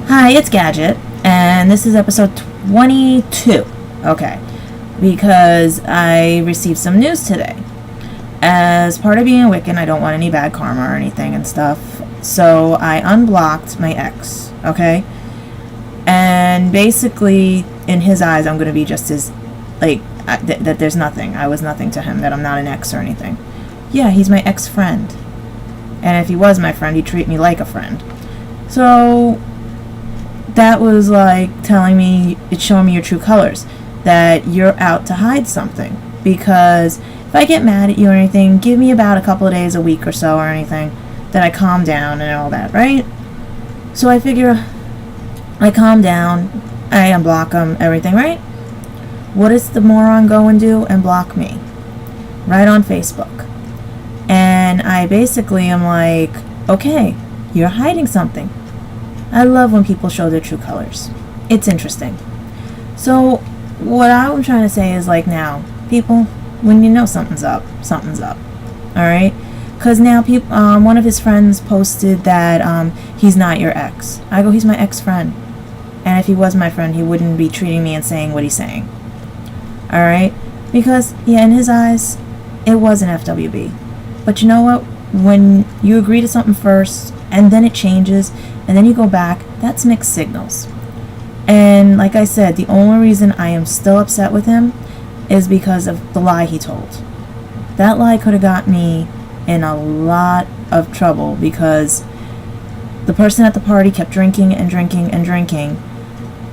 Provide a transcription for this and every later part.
Hi, it's Gadget, and this is episode 22. Okay, because I received some news today. As part of being a Wiccan, I don't want any bad karma or anything and stuff, so I unblocked my ex, okay? And basically, in his eyes, I'm going to be just as, that there's nothing. I was nothing to him, that I'm not an ex or anything. Yeah, he's my ex-friend. And if he was my friend, he'd treat me like a friend. So that was like telling me, it's showing me your true colors, that you're out to hide something. Because if I get mad at you or anything, give me about a couple of days, a week or so or anything, that I calm down and all that, right? So I figure I calm down, I unblock him, everything, right? What does the moron go and do? And block me. Right on Facebook. And I basically am like, okay, you're hiding something. I love when people show their true colors. It's interesting. So what I'm trying to say is, like, now, people, when you know something's up, something's up. Alright? Because now one of his friends posted that he's not your ex. I go, he's my ex-friend. And if he was my friend, he wouldn't be treating me and saying what he's saying. Alright? Because, yeah, in his eyes, it was an FWB. But you know what? When you agree to something first, and then it changes, and then you go back, that's mixed signals. And like I said, the only reason I am still upset with him is because of the lie he told. That lie could have got me in a lot of trouble, because the person at the party kept drinking and drinking and drinking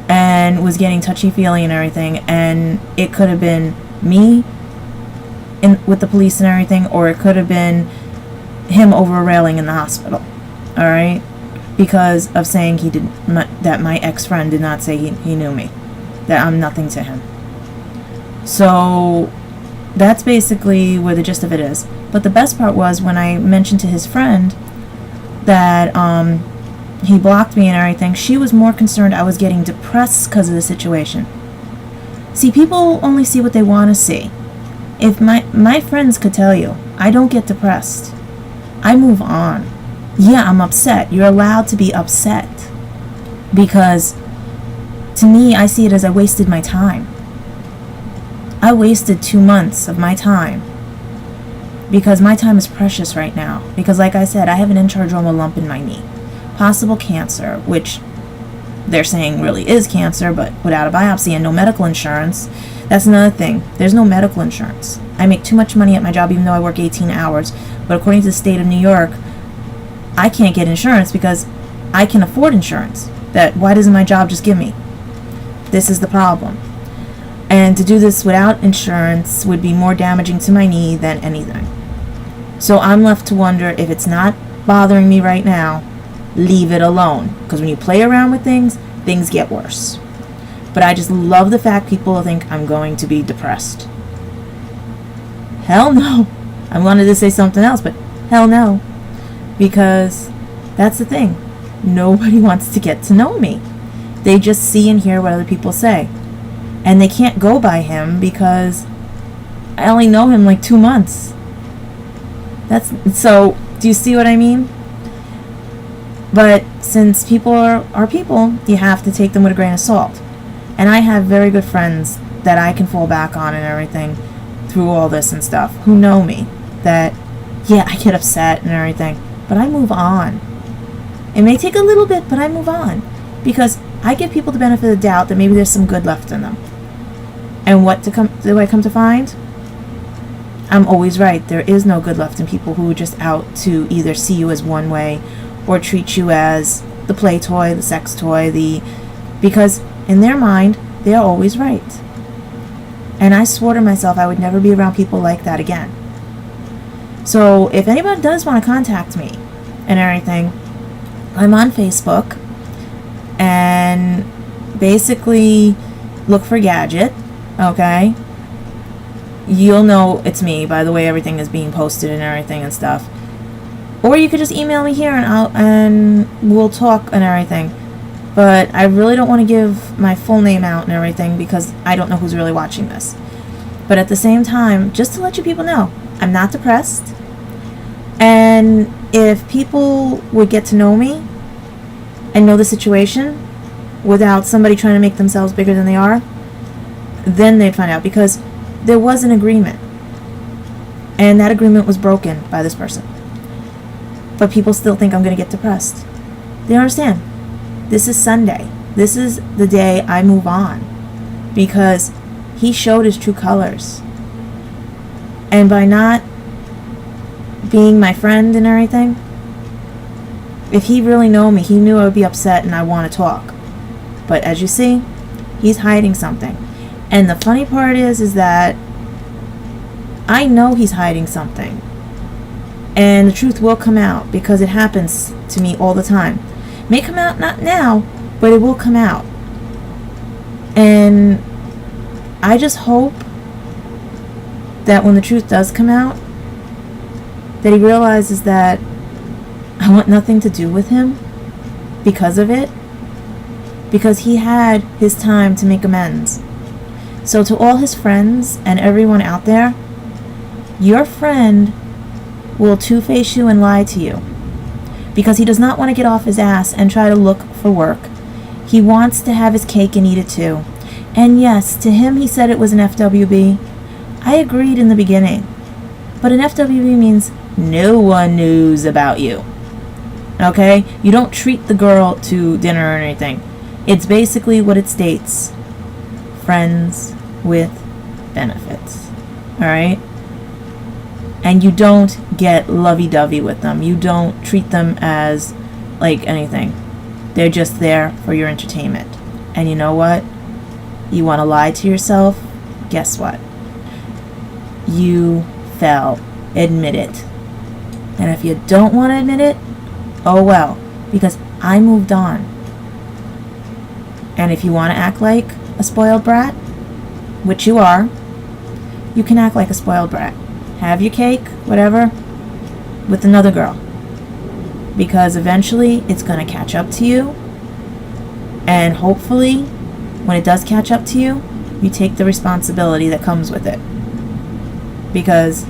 and was getting touchy-feely and everything, and it could have been me with the police and everything, or it could have been him over a railing in the hospital. Alright? Because of saying that my ex-friend did not say he knew me. That I'm nothing to him. So that's basically where the gist of it is. But the best part was when I mentioned to his friend that he blocked me and everything, she was more concerned I was getting depressed because of the situation. See, people only see what they want to see. If my friends could tell you, I don't get depressed. I move on. Yeah, I'm upset. You're allowed to be upset. Because to me, I see it as I wasted my time. I wasted 2 months of my time. Because my time is precious right now. Because like I said, I have an intradermal lump in my knee. Possible cancer, which they're saying really is cancer, but without a biopsy and no medical insurance. That's another thing. There's no medical insurance. I make too much money at my job even though I work 18 hours. But according to the state of New York, I can't get insurance because I can afford insurance. Why doesn't my job just give me? This is the problem. And to do this without insurance would be more damaging to my knee than anything. So I'm left to wonder, if it's not bothering me right now, leave it alone. Because when you play around with things, things get worse. But I just love the fact people think I'm going to be depressed. Hell no. I wanted to say something else, but hell no. Because that's the thing. Nobody wants to get to know me. They just see and hear what other people say. And they can't go by him because I only know him like 2 months. So, do you see what I mean? But since people are people, you have to take them with a grain of salt. And I have very good friends that I can fall back on and everything through all this and stuff, who know me, that, yeah, I get upset and everything, but I move on. It may take a little bit, but I move on. Because I give people the benefit of the doubt that maybe there's some good left in them. And what do I come to find? I'm always right. There is no good left in people who are just out to either see you as one way or treat you as the play toy, the sex toy, because in their mind, they are always right. And I swore to myself I would never be around people like that again. So if anybody does want to contact me and everything, I'm on Facebook, and basically look for Gadget, okay? You'll know it's me by the way everything is being posted and everything and stuff. Or you could just email me here and we'll talk and everything. But I really don't want to give my full name out and everything because I don't know who's really watching this. But at the same time, just to let you people know, I'm not depressed. And if people would get to know me and know the situation, without somebody trying to make themselves bigger than they are, then they'd find out, because there was an agreement. And that agreement was broken by this person. But people still think I'm going to get depressed. They don't understand. This is Sunday. This is the day I move on. Because he showed his true colors. And by not being my friend and everything, if he really knew me, he knew I would be upset and I want to talk. But as you see, he's hiding something. And the funny part is that I know he's hiding something. And the truth will come out, because it happens to me all the time. It may come out not now, but it will come out. And I just hope that when the truth does come out, that he realizes that I want nothing to do with him because of it. Because he had his time to make amends. So to all his friends and everyone out there, your friend will two-face you and lie to you. Because he does not want to get off his ass and try to look for work. He wants to have his cake and eat it too. And yes, to him he said it was an FWB. I agreed in the beginning. But an FWB means no one knows about you. Okay? You don't treat the girl to dinner or anything. It's basically what it states. Friends with benefits. Alright? And you don't get lovey-dovey with them. You don't treat them as like anything. They're just there for your entertainment. And you know what? You want to lie to yourself? Guess what? You fell. Admit it. And if you don't want to admit it, oh well. Because I moved on. And if you want to act like a spoiled brat, which you are, you can act like a spoiled brat. Have your cake, whatever, with another girl. Because eventually it's going to catch up to you. And hopefully, when it does catch up to you, you take the responsibility that comes with it. Because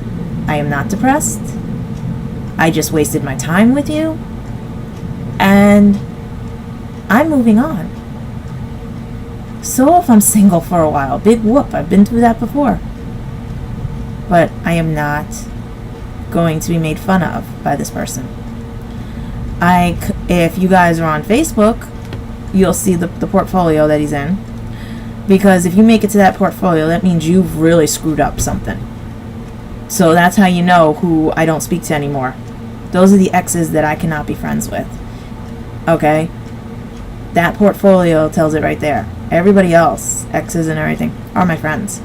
I am not depressed. I just wasted my time with you. And I'm moving on. So if I'm single for a while, big whoop, I've been through that before. But I am not going to be made fun of by this person. If you guys are on Facebook, you'll see the portfolio that he's in. Because if you make it to that portfolio, that means you've really screwed up something. So that's how you know who I don't speak to anymore. Those are the exes that I cannot be friends with. Okay? That portfolio tells it right there. Everybody else, exes and everything, are my friends.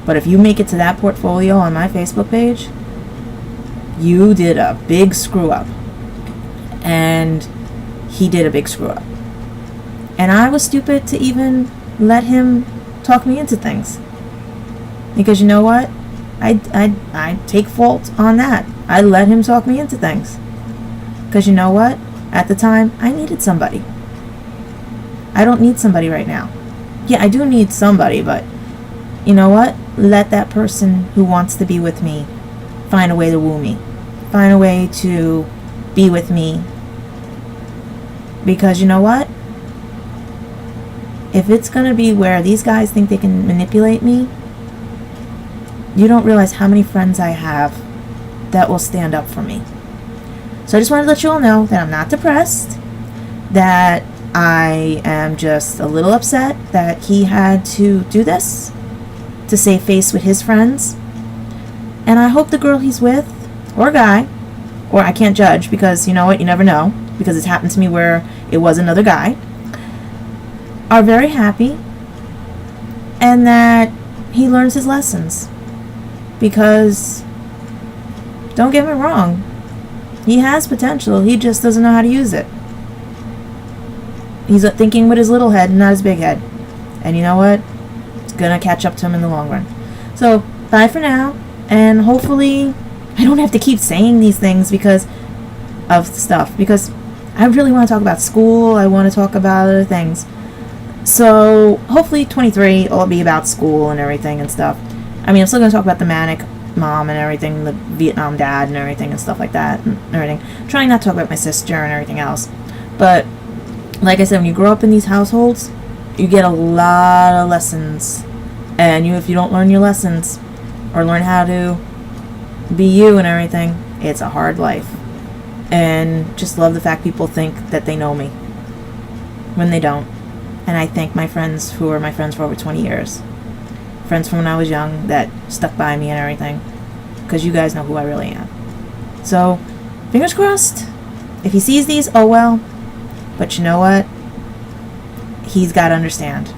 But if you make it to that portfolio on my Facebook page, you did a big screw up. And he did a big screw up. And I was stupid to even let him talk me into things. Because you know what? I take fault on that. I let him talk me into things. Because you know what? At the time, I needed somebody. I don't need somebody right now. Yeah, I do need somebody, but you know what? Let that person who wants to be with me find a way to woo me. Find a way to be with me. Because you know what? If it's going to be where these guys think they can manipulate me, you don't realize how many friends I have that will stand up for me. So I just wanted to let you all know that I'm not depressed, that I am just a little upset that he had to do this to save face with his friends. And I hope the girl he's with, or guy, or I can't judge because you know what, you never know, because it's happened to me where it was another guy, are very happy and that he learns his lessons. Because, don't get me wrong, he has potential, he just doesn't know how to use it. He's thinking with his little head, not his big head. And you know what? It's gonna catch up to him in the long run. So, bye for now. And hopefully, I don't have to keep saying these things because of stuff. Because I really want to talk about school. I want to talk about other things. So, hopefully 23 will be about school and everything and stuff. I mean, I'm still going to talk about the manic mom and everything, the Vietnam dad and everything and stuff like that and everything. I'm trying not to talk about my sister and everything else. But like I said, when you grow up in these households, you get a lot of lessons. And if you don't learn your lessons or learn how to be you and everything, it's a hard life. And just love the fact people think that they know me when they don't. And I thank my friends who are my friends for over 20 years. Friends from when I was young that stuck by me and everything. Because you guys know who I really am. So, fingers crossed. If he sees these, oh well. But you know what? He's got to understand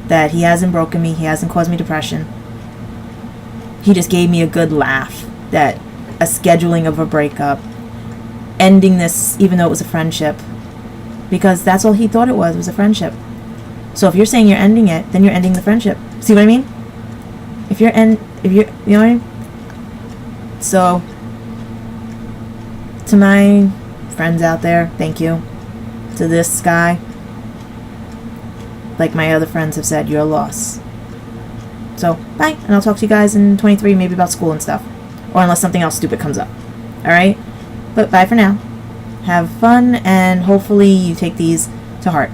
that he hasn't broken me. He hasn't caused me depression. He just gave me a good laugh. That a scheduling of a breakup. Ending this even though it was a friendship. Because that's all he thought it was a friendship. So if you're saying you're ending it, then you're ending the friendship. See what I mean? You know what I mean? So, to my friends out there, thank you. To this guy, like my other friends have said, you're a loss. So, bye, and I'll talk to you guys in 23, maybe about school and stuff. Or unless something else stupid comes up. Alright? But bye for now. Have fun, and hopefully you take these to heart.